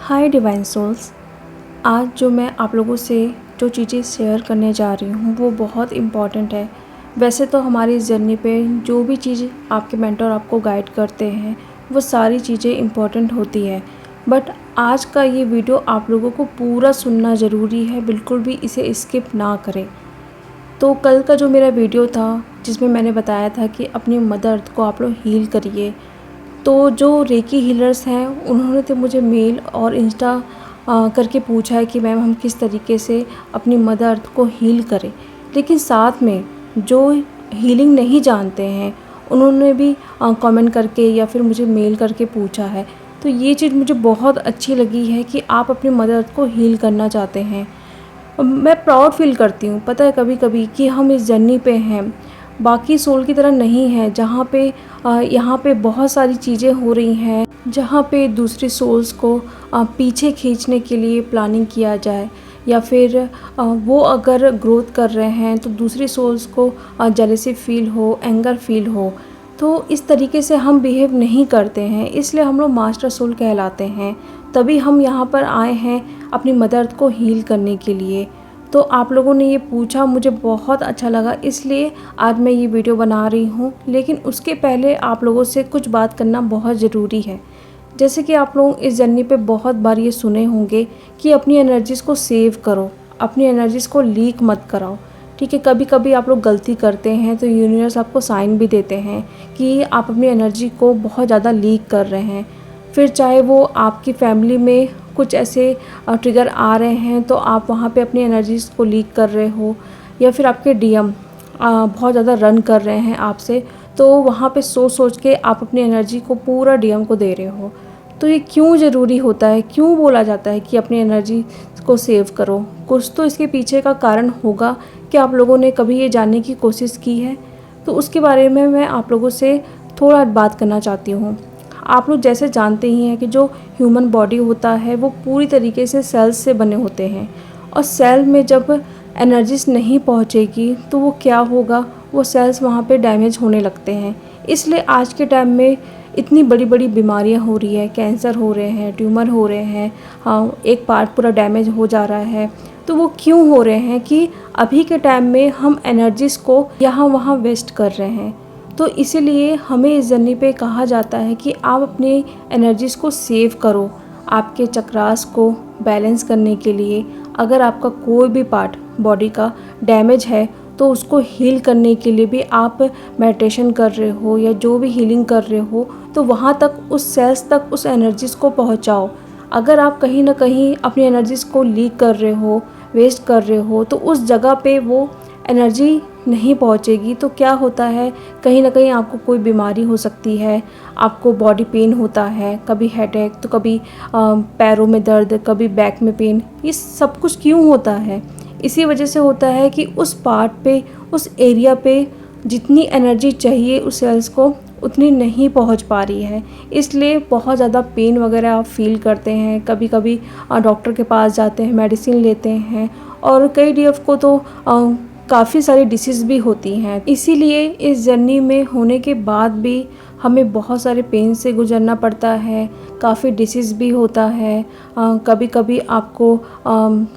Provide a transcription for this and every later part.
हाय divine souls. आज जो मैं आप लोगों से जो चीज़ें शेयर करने जा रही हूँ वो बहुत इम्पॉर्टेंट है। वैसे तो हमारी इस जर्नी पे जो भी चीज़ आपके मेंटर आपको गाइड करते हैं वो सारी चीज़ें इम्पॉर्टेंट होती है, बट आज का ये वीडियो आप लोगों को पूरा सुनना ज़रूरी है, बिल्कुल भी इसे स्किप ना करें। तो कल का जो मेरा वीडियो था जिसमें मैंने बताया था कि अपनी मदर अर्थ को आप लोग हील करिए, तो जो रेकी हीलर्स हैं उन्होंने तो मुझे मेल और इंस्टा करके पूछा है कि मैम हम किस तरीके से अपनी मदर अर्थ को हील करें। लेकिन साथ में जो हीलिंग नहीं जानते हैं उन्होंने भी कमेंट करके या फिर मुझे मेल करके पूछा है। तो ये चीज़ मुझे बहुत अच्छी लगी है कि आप अपनी मदर अर्थ को हील करना चाहते हैं। मैं प्राउड फील करती हूँ, पता है, कभी कभी कि हम इस जर्नी पे हैं, बाकी सोल की तरह नहीं है जहाँ पे यहाँ पे बहुत सारी चीज़ें हो रही हैं जहाँ पे दूसरे सोल्स को पीछे खींचने के लिए प्लानिंग किया जाए, या फिर वो अगर ग्रोथ कर रहे हैं तो दूसरे सोल्स को जेलसी फील हो, एंगर फील हो। तो इस तरीके से हम बिहेव नहीं करते हैं, इसलिए हम लोग मास्टर सोल कहलाते हैं। तभी हम यहाँ पर आए हैं अपनी मदर अर्थ को हील करने के लिए। तो आप लोगों ने ये पूछा, मुझे बहुत अच्छा लगा, इसलिए आज मैं ये वीडियो बना रही हूँ। लेकिन उसके पहले आप लोगों से कुछ बात करना बहुत ज़रूरी है। जैसे कि आप लोग इस जर्नी पे बहुत बार ये सुने होंगे कि अपनी एनर्जीज़ को सेव करो, अपनी एनर्जीज़ को लीक मत कराओ। ठीक है, कभी कभी आप लोग गलती करते हैं तो यूनिवर्स आपको साइन भी देते हैं कि आप अपनी एनर्जी को बहुत ज़्यादा लीक कर रहे हैं। फिर चाहे वो आपकी फैमिली में कुछ ऐसे ट्रिगर आ रहे हैं तो आप वहाँ पे अपनी एनर्जीज़ को लीक कर रहे हो, या फिर आपके डीएम बहुत ज़्यादा रन कर रहे हैं आपसे, तो वहाँ पे सोच सोच के आप अपनी एनर्जी को पूरा डीएम को दे रहे हो। तो ये क्यों ज़रूरी होता है, क्यों बोला जाता है कि अपनी एनर्जी को सेव करो? कुछ तो इसके पीछे का कारण होगा कि आप लोगों ने कभी ये जानने की कोशिश की है। तो उसके बारे में मैं आप लोगों से थोड़ा बात करना चाहती हूँ। आप लोग जैसे जानते ही हैं कि जो ह्यूमन बॉडी होता है वो पूरी तरीके से सेल्स से बने होते हैं, और सेल में जब एनर्जीज नहीं पहुंचेगी तो वो क्या होगा, वो सेल्स वहाँ पे डैमेज होने लगते हैं। इसलिए आज के टाइम में इतनी बड़ी बड़ी बीमारियाँ हो रही है, कैंसर हो रहे हैं, ट्यूमर हो रहे हैं, हाँ, एक पार्ट पूरा डैमेज हो जा रहा है। तो वो क्यों हो रहे हैं कि अभी के टाइम में हम एनर्जीज़ को यहाँ वहाँ वेस्ट कर रहे हैं। तो इसीलिए हमें इस जर्नी पे कहा जाता है कि आप अपनी एनर्जीज़ को सेव करो, आपके चक्रास को बैलेंस करने के लिए। अगर आपका कोई भी पार्ट बॉडी का डैमेज है तो उसको हील करने के लिए भी आप मेडिटेशन कर रहे हो या जो भी हीलिंग कर रहे हो, तो वहाँ तक, उस सेल्स तक उस एनर्जीज़ को पहुँचाओ। अगर आप कहीं ना कहीं अपनी एनर्जीज़ को लीक कर रहे हो, वेस्ट कर रहे हो, तो उस जगह पे वो एनर्जी नहीं पहुंचेगी। तो क्या होता है, कहीं ना कहीं आपको कोई बीमारी हो सकती है, आपको बॉडी पेन होता है, कभी हेडेक, तो कभी पैरों में दर्द, कभी बैक में पेन। ये सब कुछ क्यों होता है? इसी वजह से होता है कि उस पार्ट पे, उस एरिया पे जितनी एनर्जी चाहिए उस सेल्स को उतनी नहीं पहुंच पा रही है। इसलिए बहुत ज़्यादा पेन वगैरह आप फील करते हैं। कभी कभी डॉक्टर के पास जाते हैं, मेडिसिन लेते हैं, और कई डीएफ को तो काफ़ी सारी डिसीज़ भी होती हैं। इसीलिए इस जर्नी में होने के बाद भी हमें बहुत सारे पेन से गुजरना पड़ता है, काफ़ी डिसीज़ भी होता है। कभी कभी आपको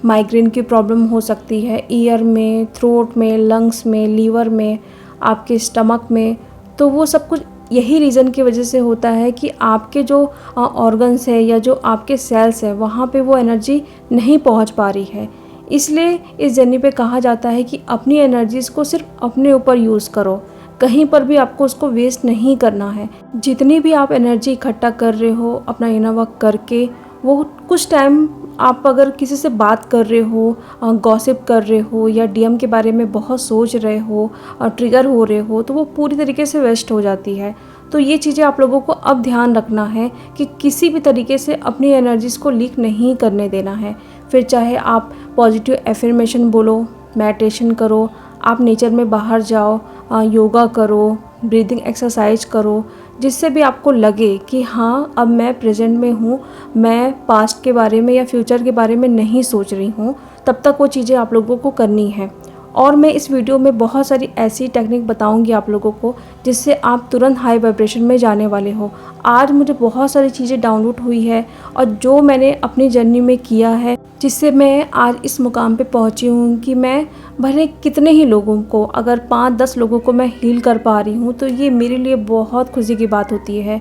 माइग्रेन की प्रॉब्लम हो सकती है, ईयर में, थ्रोट में, लंग्स में, लीवर में, आपके स्टमक में। तो वो सब कुछ यही रीज़न की वजह से होता है कि आपके जो ऑर्गन्स है या जो आपके सेल्स है वहाँ पे वो एनर्जी नहीं पहुँच पा रही है। इसलिए इस जर्नी पे कहा जाता है कि अपनी एनर्जीज़ को सिर्फ अपने ऊपर यूज़ करो, कहीं पर भी आपको उसको वेस्ट नहीं करना है। जितनी भी आप एनर्जी इकट्ठा कर रहे हो अपना इनर वर्क करके, वो कुछ टाइम आप अगर किसी से बात कर रहे हो, गॉसिप कर रहे हो, या डीएम के बारे में बहुत सोच रहे हो, ट्रिगर हो रहे हो, तो वो पूरी तरीके से वेस्ट हो जाती है। तो ये चीज़ें आप लोगों को अब ध्यान रखना है कि किसी भी तरीके से अपनी एनर्जीज़ को लीक नहीं करने देना है। फिर चाहे आप पॉजिटिव एफर्मेशन बोलो, मेडिटेशन करो, आप नेचर में बाहर जाओ, योगा करो, ब्रीदिंग एक्सरसाइज करो, जिससे भी आपको लगे कि हाँ अब मैं प्रेजेंट में हूँ, मैं पास्ट के बारे में या फ्यूचर के बारे में नहीं सोच रही हूँ, तब तक वो चीज़ें आप लोगों को करनी है। और मैं इस वीडियो में बहुत सारी ऐसी टेक्निक बताऊंगी आप लोगों को जिससे आप तुरंत हाई वाइब्रेशन में जाने वाले हो। आज मुझे बहुत सारी चीज़ें डाउनलोड हुई है और जो मैंने अपनी जर्नी में किया है जिससे मैं आज इस मुकाम पे पहुंची हूँ कि मैं भले कितने ही लोगों को, अगर 5-10 लोगों को मैं हील कर पा रही हूँ तो ये मेरे लिए बहुत खुशी की बात होती है।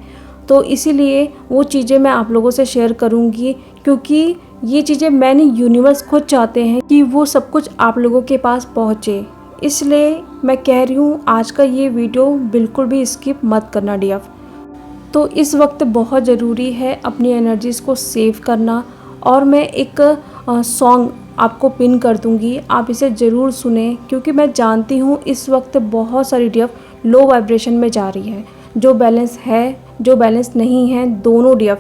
तो इसीलिए वो चीज़ें मैं आप लोगों से शेयर करूँगी, क्योंकि ये चीज़ें मैंने यूनिवर्स खुद चाहते हैं कि वो सब कुछ आप लोगों के पास पहुँचे। इसलिए मैं कह रही हूँ आज का ये वीडियो बिल्कुल भी स्किप मत करना डियर। तो इस वक्त बहुत ज़रूरी है अपनी एनर्जीज़ को सेव करना। और मैं एक सॉन्ग आपको पिन कर दूंगी, आप इसे ज़रूर सुने, क्योंकि मैं जानती हूँ इस वक्त बहुत सारी डियर लो वाइब्रेशन में जा रही है। जो बैलेंस है, जो बैलेंस नहीं है, दोनों डियर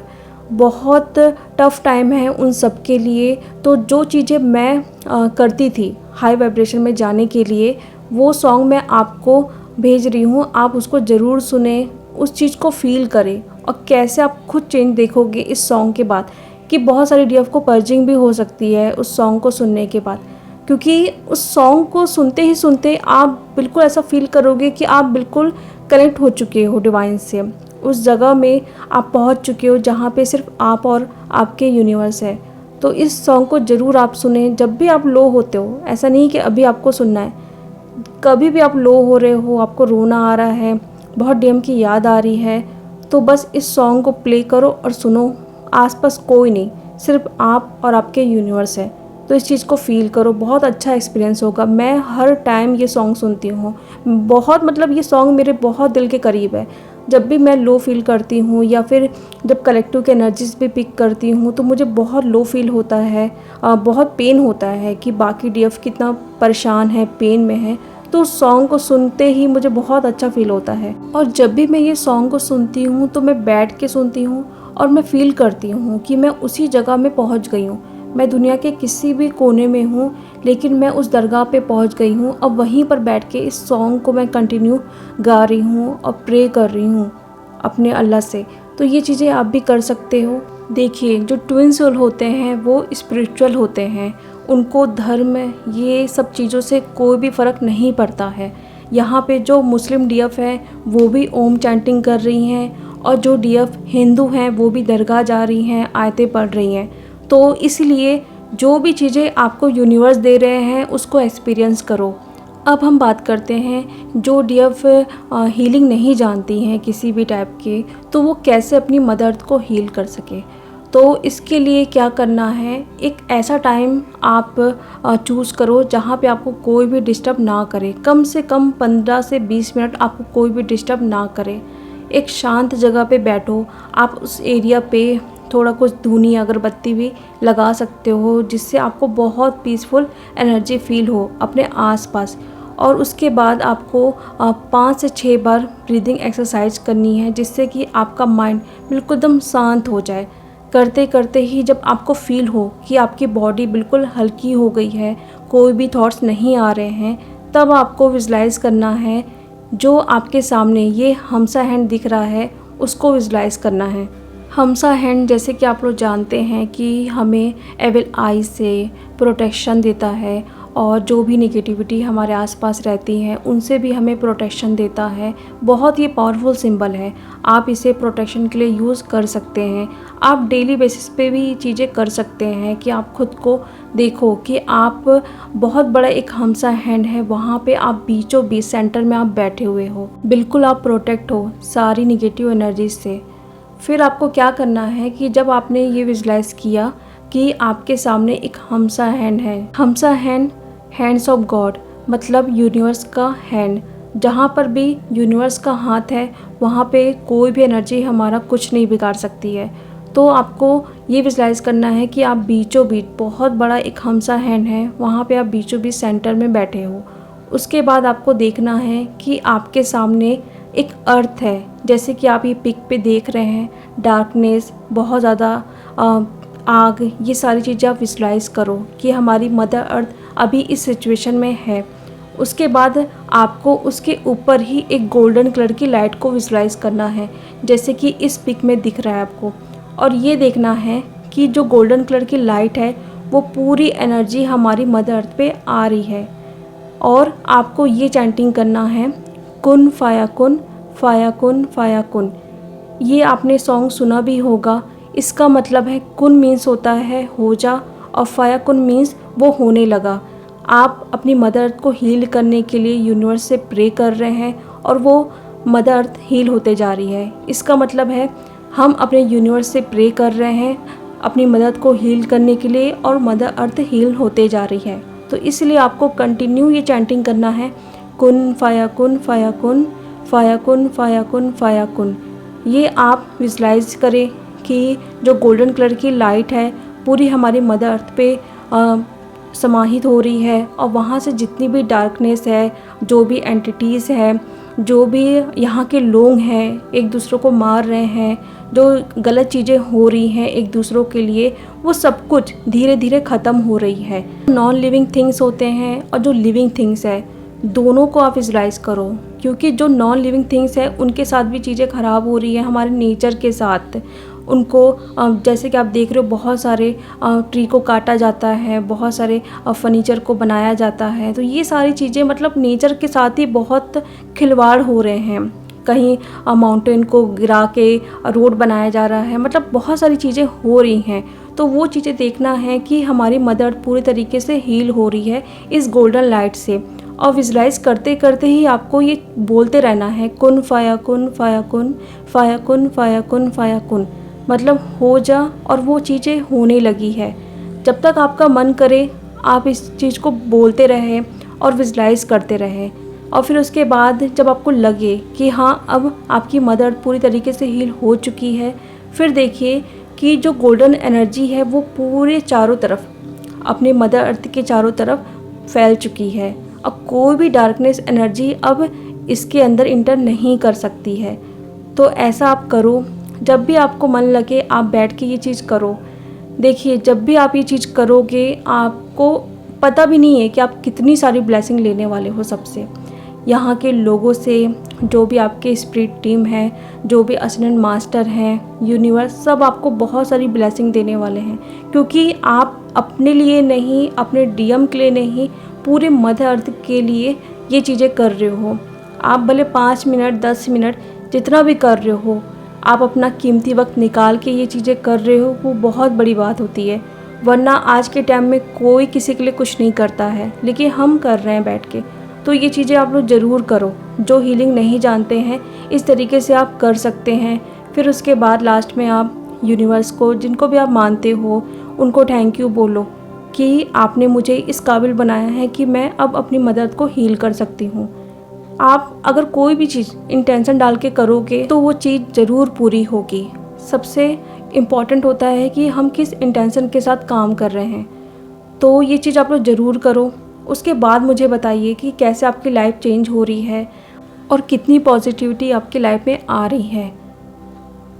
बहुत टफ़ टाइम है उन सब के लिए। तो जो चीज़ें मैं करती थी हाई वाइब्रेशन में जाने के लिए, वो सॉन्ग मैं आपको भेज रही हूँ। आप उसको ज़रूर सुने, उस चीज़ को फ़ील करें और कैसे आप खुद चेंज देखोगे इस सॉन्ग के बाद कि बहुत सारी डियर को पर्जिंग भी हो सकती है उस सॉन्ग को सुनने के बाद। क्योंकि उस सॉन्ग को सुनते ही सुनते आप बिल्कुल ऐसा फ़ील करोगे कि आप बिल्कुल कनेक्ट हो चुके हो डिवाइन से, उस जगह में आप पहुंच चुके हो जहां पे सिर्फ आप और आपके यूनिवर्स है। तो इस सॉन्ग को ज़रूर आप सुने जब भी आप लो होते हो। ऐसा नहीं कि अभी आपको सुनना है, कभी भी आप लो हो रहे हो, आपको रोना आ रहा है, बहुत डीएम की याद आ रही है, तो बस इस सॉन्ग को प्ले करो और सुनो। आसपास कोई नहीं, सिर्फ आप और आपके यूनिवर्स है। तो इस चीज़ को फ़ील करो, बहुत अच्छा एक्सपीरियंस होगा। मैं हर टाइम ये सॉन्ग सुनती हूँ, बहुत मतलब ये सॉन्ग मेरे बहुत दिल के करीब है। जब भी मैं लो फील करती हूँ या फिर जब कलेक्टिव की एनर्जीज भी पिक करती हूँ तो मुझे बहुत लो फील होता है, बहुत पेन होता है कि बाकी डीएफ कितना परेशान है, पेन में है। तो उस सॉन्ग को सुनते ही मुझे बहुत अच्छा फील होता है। और जब भी मैं ये सॉन्ग को सुनती हूँ तो मैं बैठ के सुनती हूँ और मैं फील करती हूँ कि मैं उसी जगह में पहुँच गई हूँ। मैं दुनिया के किसी भी कोने में हूँ, लेकिन मैं उस दरगाह पे पहुँच गई हूँ। अब वहीं पर बैठ के इस सॉन्ग को मैं कंटिन्यू गा रही हूँ और प्रे कर रही हूँ अपने अल्लाह से। तो ये चीज़ें आप भी कर सकते हो। देखिए, जो ट्विन सोल होते हैं वो स्पिरिचुअल होते हैं, उनको धर्म ये सब चीज़ों से कोई भी फ़र्क नहीं पड़ता है। यहाँ पे जो मुस्लिम डीएफ है वो भी ओम चैंटिंग कर रही हैं, और जो डीएफ हिंदू हैं वो भी दरगाह जा रही हैं, आयतें पढ़ रही हैं। तो इसलिए जो भी चीज़ें आपको यूनिवर्स दे रहे हैं उसको एक्सपीरियंस करो। अब हम बात करते हैं जो डीएफ हीलिंग नहीं जानती हैं किसी भी टाइप के, तो वो कैसे अपनी मदर अर्थ को हील कर सके। तो इसके लिए क्या करना है, एक ऐसा टाइम आप चूज़ करो जहाँ पे आपको कोई भी डिस्टर्ब ना करे। कम से कम 15 से 20 मिनट आपको कोई भी डिस्टर्ब ना करे। एक शांत जगह पे बैठो। आप उस एरिया पे थोड़ा कुछ धूनी अगरबत्ती भी लगा सकते हो, जिससे आपको बहुत पीसफुल एनर्जी फील हो अपने आसपास। और उसके बाद आपको 5 से 6 बार ब्रीदिंग एक्सरसाइज करनी है, जिससे कि आपका माइंड बिल्कुल एकदम शांत हो जाए। करते करते ही जब आपको फील हो कि आपकी बॉडी बिल्कुल हल्की हो गई है, कोई भी थॉट्स नहीं आ रहे हैं, तब आपको विजुलाइज़ करना है जो आपके सामने ये हमसा हैंड दिख रहा है उसको विजुलाइज़ करना है। हमसा हैंड जैसे कि आप लोग जानते हैं कि हमें एविल आई से प्रोटेक्शन देता है, और जो भी नेगेटिविटी हमारे आसपास रहती हैं उनसे भी हमें प्रोटेक्शन देता है। बहुत ही पावरफुल सिंबल है, आप इसे प्रोटेक्शन के लिए यूज़ कर सकते हैं। आप डेली बेसिस पे भी चीज़ें कर सकते हैं कि आप खुद को देखो कि आप बहुत बड़ा एक हमसा हैंड है, वहाँ पे आप बीचों बीच सेंटर में आप बैठे हुए हो, बिल्कुल आप प्रोटेक्ट हो सारी निगेटिव एनर्जी से। फिर आपको क्या करना है कि जब आपने ये विजुलाइज़ किया कि आपके सामने एक हमसा हैंड है, हमसा हैंड हैंड्स ऑफ गॉड मतलब यूनिवर्स का हैंड। जहाँ पर भी यूनिवर्स का हाथ है वहाँ पे कोई भी एनर्जी हमारा कुछ नहीं बिगाड़ सकती है। तो आपको ये विजुलाइज़ करना है कि आप बीचों बीच बहुत बड़ा एक हमसा हैंड है, वहाँ पे आप बीचों बीच सेंटर में बैठे हो। उसके बाद आपको देखना है कि आपके सामने एक अर्थ है, जैसे कि आप ये पिक पे देख रहे हैं, डार्कनेस, बहुत ज़्यादा आग, ये सारी चीज़ें आप विजुलाइज़ करो कि हमारी मदर अर्थ अभी इस सिचुएशन में है। उसके बाद आपको उसके ऊपर ही एक गोल्डन कलर की लाइट को विजुलाइज़ करना है, जैसे कि इस पिक में दिख रहा है आपको। और ये देखना है कि जो गोल्डन कलर की लाइट है वो पूरी एनर्जी हमारी मदर अर्थ पे आ रही है। और आपको ये चैंटिंग करना है, कुन फायाकुन फायाकुन फायाकुन। ये आपने सॉन्ग सुना भी होगा। इसका मतलब है कुन मीन्स होता है हो जा, और फायाकुन मीन्स वो होने लगा। आप अपनी मदर अर्थ को हील करने के लिए यूनिवर्स से प्रे कर रहे हैं और वो मदर अर्थ हील होते जा रही है। इसका मतलब है हम अपने यूनिवर्स से प्रे कर रहे हैं अपनी मदर अर्थ को हील करने के लिए, और मदर अर्थ हील होते जा रही है। तो इसलिए आपको कंटिन्यू ये चैंटिंग करना है, कुन फायाकुन फायाकुन फायाकुन फायाकुन फायाकुन। ये आप विजुलाइज करें कि जो गोल्डन कलर की लाइट है पूरी हमारी मदर अर्थ पे समाहित हो रही है, और वहाँ से जितनी भी डार्कनेस है, जो भी एंटिटीज़ है, जो भी यहाँ के लोग हैं एक दूसरों को मार रहे हैं, जो गलत चीज़ें हो रही हैं एक दूसरों के लिए, वो सब कुछ धीरे धीरे ख़त्म हो रही है। नॉन लिविंग थिंग्स होते हैं और जो लिविंग थिंग्स है, दोनों को आप विजुलाइज करो, क्योंकि जो नॉन लिविंग थिंग्स है उनके साथ भी चीज़ें ख़राब हो रही है हमारे नेचर के साथ। उनको जैसे कि आप देख रहे हो बहुत सारे ट्री को काटा जाता है, बहुत सारे फर्नीचर को बनाया जाता है। तो ये सारी चीज़ें मतलब नेचर के साथ ही बहुत खिलवाड़ हो रहे हैं। कहीं माउंटेन को गिरा के रोड बनाया जा रहा है, मतलब बहुत सारी चीज़ें हो रही हैं। तो वो चीज़ें देखना है कि हमारी मदर पूरी तरीके से हील हो रही है इस गोल्डन लाइट से। और विजुलाइज करते करते ही आपको ये बोलते रहना है, कुन फायाकुन फायाकुन फायाकुन फायाकुन फायाकुन, मतलब हो जा, और वो चीज़ें होने लगी है। जब तक आपका मन करे आप इस चीज़ को बोलते रहें और विजुलाइज करते रहें, और फिर उसके बाद जब आपको लगे कि हाँ अब आपकी मदर पूरी तरीके से हील हो चुकी है, फिर देखिए कि जो गोल्डन एनर्जी है वो पूरे चारों तरफ अपने मदर अर्थ के चारों तरफ फैल चुकी है। अब कोई भी डार्कनेस एनर्जी अब इसके अंदर इंटर नहीं कर सकती है। तो ऐसा आप करो, जब भी आपको मन लगे आप बैठ के ये चीज़ करो। देखिए जब भी आप ये चीज़ करोगे आपको पता भी नहीं है कि आप कितनी सारी ब्लेसिंग लेने वाले हो सबसे, यहाँ के लोगों से, जो भी आपके स्पिरिट टीम है, जो भी असेंडेंट मास्टर हैं, यूनिवर्स, सब आपको बहुत सारी ब्लेसिंग देने वाले हैं। क्योंकि आप अपने लिए नहीं, अपने डीएम के लिए नहीं, पूरे मदर अर्थ के लिए ये चीज़ें कर रहे हो। आप भले 5 मिनट 10 मिनट जितना भी कर रहे हो, आप अपना कीमती वक्त निकाल के ये चीज़ें कर रहे हो, वो बहुत बड़ी बात होती है। वरना आज के टाइम में कोई किसी के लिए कुछ नहीं करता है, लेकिन हम कर रहे हैं बैठ के। तो ये चीज़ें आप लोग ज़रूर करो। जो हीलिंग नहीं जानते हैं इस तरीके से आप कर सकते हैं। फिर उसके बाद लास्ट में आप यूनिवर्स को, जिनको भी आप मानते हो, उनको थैंक यू बोलो कि आपने मुझे इस काबिल बनाया है कि मैं अब अपनी मदद को हील कर सकती हूँ। आप अगर कोई भी चीज़ इंटेंशन डाल के करोगे तो वो चीज़ ज़रूर पूरी होगी। सबसे इम्पॉर्टेंट होता है कि हम किस इंटेंशन के साथ काम कर रहे हैं। तो ये चीज़ आप लोग ज़रूर करो। उसके बाद मुझे बताइए कि कैसे आपकी लाइफ चेंज हो रही है और कितनी पॉजिटिविटी आपकी लाइफ में आ रही है।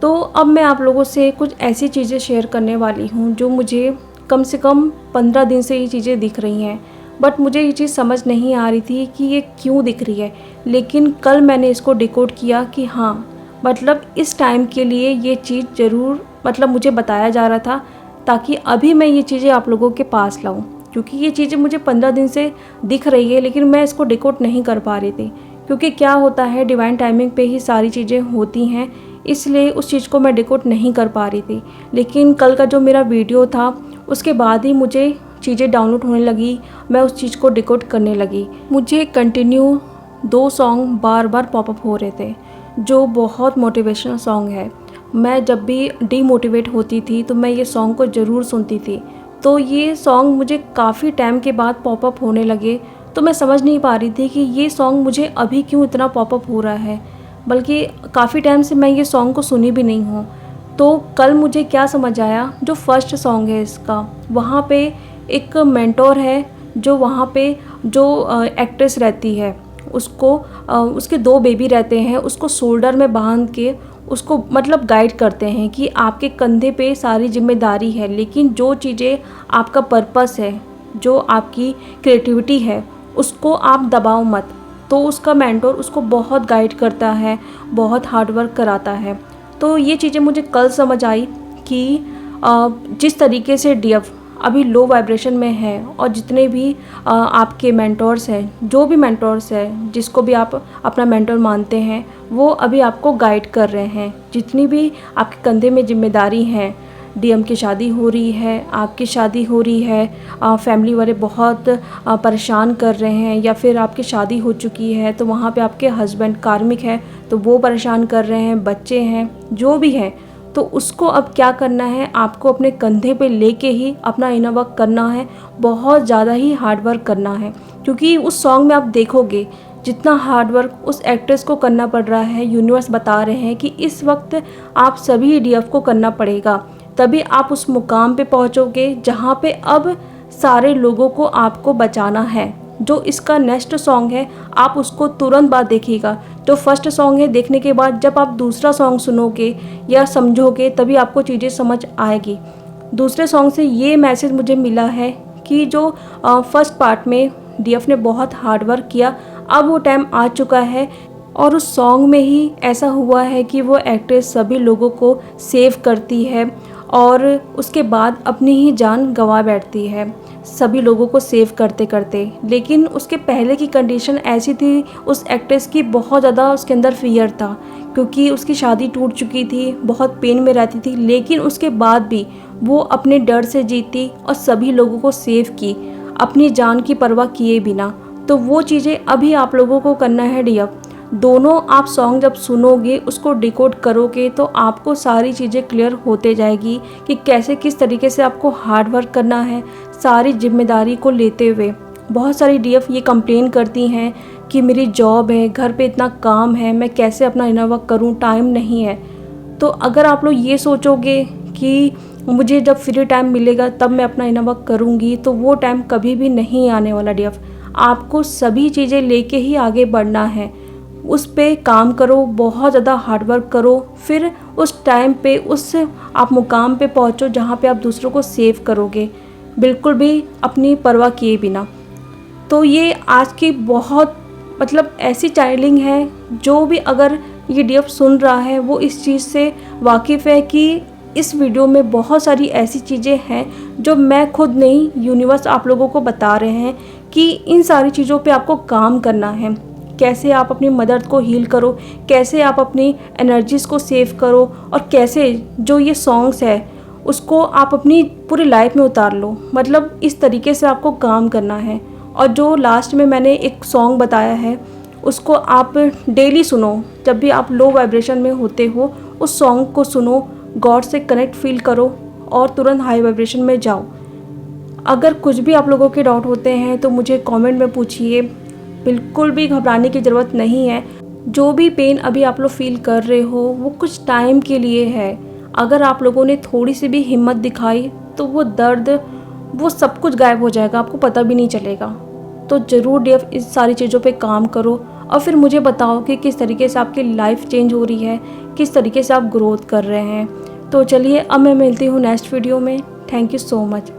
तो अब मैं आप लोगों से कुछ ऐसी चीज़ें शेयर करने वाली हूँ जो मुझे कम से कम 15 दिन से ये चीज़ें दिख रही हैं, बट मुझे ये चीज़ समझ नहीं आ रही थी कि ये क्यों दिख रही है। लेकिन कल मैंने इसको डिकोड किया कि हाँ, मतलब इस टाइम के लिए ये चीज़ ज़रूर मतलब मुझे बताया जा रहा था, ताकि अभी मैं ये चीज़ें आप लोगों के पास लाऊं। क्योंकि ये चीज़ें मुझे 15 दिन से दिख रही है, लेकिन मैं इसको डिकोड नहीं कर पा रही थी। क्योंकि क्या होता है, डिवाइन टाइमिंग पे ही सारी चीज़ें होती हैं, इसलिए उस चीज़ को मैं डिकोड नहीं कर पा रही थी। लेकिन कल का जो मेरा वीडियो था उसके बाद ही मुझे चीज़ें डाउनलोड होने लगी, मैं उस चीज़ को डिकोड करने लगी। मुझे कंटिन्यू 2 सॉन्ग बार बार पॉपअप हो रहे थे जो बहुत मोटिवेशनल सॉन्ग है। मैं जब भी डीमोटिवेट होती थी तो मैं ये सॉन्ग को ज़रूर सुनती थी। तो ये सॉन्ग मुझे काफ़ी टाइम के बाद पॉपअप होने लगे, तो मैं समझ नहीं पा रही थी कि ये सॉन्ग मुझे अभी क्यों इतना पॉपअप हो रहा है, बल्कि काफ़ी टाइम से मैं ये सॉन्ग को सुनी भी नहीं हूँ। तो कल मुझे क्या समझ आया, जो फर्स्ट सॉन्ग है इसका, वहाँ पे एक मेंटोर है जो वहाँ पे जो एक्ट्रेस रहती है, उसको उसके 2 बेबी रहते हैं, उसको शोल्डर में बांध के उसको मतलब गाइड करते हैं कि आपके कंधे पे सारी जिम्मेदारी है, लेकिन जो चीज़ें आपका पर्पस है, जो आपकी क्रिएटिविटी है, उसको आप दबाओ मत। तो उसका मेंटोर उसको बहुत गाइड करता है, बहुत हार्ड वर्क कराता है। तो ये चीज़ें मुझे कल समझ आई कि जिस तरीके से डीएफ अभी लो वाइब्रेशन में हैं और जितने भी आपके मेंटोर्स हैं, जो भी मेंटोर्स हैं, जिसको भी आप अपना मेंटोर मानते हैं, वो अभी आपको गाइड कर रहे हैं। जितनी भी आपके कंधे में जिम्मेदारी हैं, डीएम की शादी हो रही है, आपकी शादी हो रही है, फैमिली वाले बहुत परेशान कर रहे हैं, या फिर आपकी शादी हो चुकी है तो वहाँ पे आपके हस्बैंड कार्मिक है तो वो परेशान कर रहे हैं, बच्चे हैं, जो भी हैं, तो उसको अब क्या करना है, आपको अपने कंधे पे लेके ही अपना इनर वर्क करना है। बहुत ज़्यादा ही हार्ड वर्क करना है, क्योंकि उस सॉन्ग में आप देखोगे जितना हार्ड वर्क उस एक्ट्रेस को करना पड़ रहा है, यूनिवर्स बता रहे हैं कि इस वक्त आप सभी डीएफ को करना पड़ेगा, तभी आप उस मुकाम पे पहुंचोगे जहां पे अब सारे लोगों को आपको बचाना है। जो इसका नेक्स्ट सॉन्ग है आप उसको तुरंत बाद देखिएगा। जो फर्स्ट सॉन्ग है देखने के बाद जब आप दूसरा सॉन्ग सुनोगे या समझोगे तभी आपको चीज़ें समझ आएगी। दूसरे सॉन्ग से ये मैसेज मुझे मिला है कि जो फर्स्ट पार्ट में डीएफ ने बहुत हार्ड वर्क किया, अब वो टाइम आ चुका है और उस सॉन्ग में ही ऐसा हुआ है कि वो एक्ट्रेस सभी लोगों को सेव करती है और उसके बाद अपनी ही जान गंवा बैठती है सभी लोगों को सेव करते करते। लेकिन उसके पहले की कंडीशन ऐसी थी उस एक्ट्रेस की, बहुत ज़्यादा उसके अंदर फियर था क्योंकि उसकी शादी टूट चुकी थी, बहुत पेन में रहती थी, लेकिन उसके बाद भी वो अपने डर से जीती और सभी लोगों को सेव की, अपनी जान की परवाह किए बिना। तो वो चीज़ें अभी आप लोगों को करना है डीएफ। दोनों आप सॉन्ग जब सुनोगे, उसको डिकोड करोगे तो आपको सारी चीज़ें क्लियर होते जाएगी कि कैसे किस तरीके से आपको हार्ड वर्क करना है सारी जिम्मेदारी को लेते हुए। बहुत सारी डीएफ ये कंप्लेन करती हैं कि मेरी जॉब है, घर पे इतना काम है, मैं कैसे अपना इनर वर्क करूँ, टाइम नहीं है। तो अगर आप लोग ये सोचोगे कि मुझे जब फ्री टाइम मिलेगा तब मैं अपना इनर वर्क करूँगी, तो वो टाइम कभी भी नहीं आने वाला डीएफ। आपको सभी चीज़ें लेके ही आगे बढ़ना है, उस पे काम करो, बहुत ज़्यादा हार्ड वर्क करो, फिर उस टाइम पे उस आप मुकाम पे पहुँचो जहाँ पे आप दूसरों को सेव करोगे, बिल्कुल भी अपनी परवाह किए बिना। तो ये आज की बहुत ऐसी चैनलिंग है, जो भी अगर ये डीएफ सुन रहा है वो इस चीज़ से वाकिफ़ है कि इस वीडियो में बहुत सारी ऐसी चीज़ें हैं जो मैं खुद नहीं, यूनिवर्स आप लोगों को बता रहे हैं कि इन सारी चीज़ों पे आपको काम करना है। कैसे आप अपनी मदर को हील करो, कैसे आप अपनी एनर्जीज़ को सेव करो, और कैसे जो ये सॉन्ग्स है उसको आप अपनी पूरी लाइफ में उतार लो। इस तरीके से आपको काम करना है। और जो लास्ट में मैंने एक सॉन्ग बताया है उसको आप डेली सुनो, जब भी आप लो वाइब्रेशन में होते हो उस सॉन्ग को सुनो, गॉड से कनेक्ट फील करो और तुरंत हाई वाइब्रेशन में जाओ। अगर कुछ भी आप लोगों के डाउट होते हैं तो मुझे कमेंट में पूछिए, बिल्कुल भी घबराने की ज़रूरत नहीं है। जो भी पेन अभी आप लोग फील कर रहे हो वो कुछ टाइम के लिए है। अगर आप लोगों ने थोड़ी सी भी हिम्मत दिखाई तो वो दर्द, वो सब कुछ गायब हो जाएगा, आपको पता भी नहीं चलेगा। तो ज़रूर डीएफ इस सारी चीज़ों पे काम करो और फिर मुझे बताओ कि किस तरीके से आपकी लाइफ चेंज हो रही है, किस तरीके से आप ग्रोथ कर रहे हैं। तो चलिए अब मैं मिलती हूँ नेक्स्ट वीडियो में। Thank you so much.